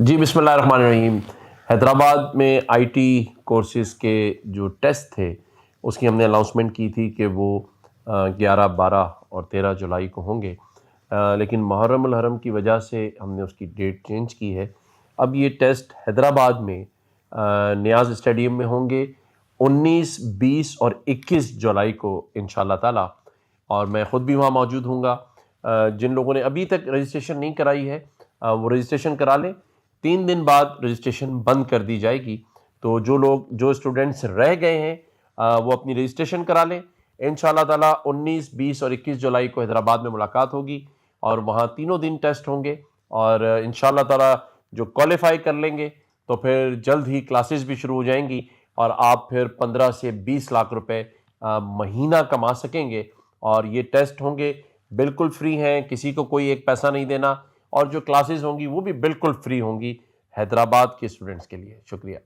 جی بسم اللہ الرحمن الرحیم۔ حیدرآباد میں آئی ٹی کورسز کے جو ٹیسٹ تھے اس کی ہم نے اناؤنسمنٹ کی تھی کہ وہ 11، 12 اور 13 جولائی کو ہوں گے، لیکن محرم الحرم کی وجہ سے ہم نے اس کی ڈیٹ چینج کی ہے۔ اب یہ ٹیسٹ حیدرآباد میں نیاز اسٹیڈیم میں ہوں گے 19، 20 اور 21 جولائی کو انشاءاللہ تعالی، اور میں خود بھی وہاں موجود ہوں گا۔ جن لوگوں نے ابھی تک رجسٹریشن نہیں کرائی ہے وہ رجسٹریشن کرا لیں۔ 3 دن بعد رجسٹریشن بند کر دی جائے گی، تو جو اسٹوڈنٹس رہ گئے ہیں وہ اپنی رجسٹریشن کرا لیں۔ انشاءاللہ تعالیٰ 19، 20 اور 21 جولائی کو حیدرآباد میں ملاقات ہوگی، اور وہاں تینوں دن ٹیسٹ ہوں گے، اور انشاءاللہ تعالیٰ جو کوالیفائی کر لیں گے تو پھر جلد ہی کلاسز بھی شروع ہو جائیں گی، اور آپ پھر 15 سے 20 لاکھ روپے مہینہ کما سکیں گے۔ اور یہ ٹیسٹ ہوں گے بالکل فری ہیں، کسی کو کوئی ایک پیسہ نہیں دینا، اور جو کلاسز ہوں گی وہ بھی بالکل فری ہوں گی حیدرآباد کے اسٹوڈنٹس کے لیے۔ شکریہ۔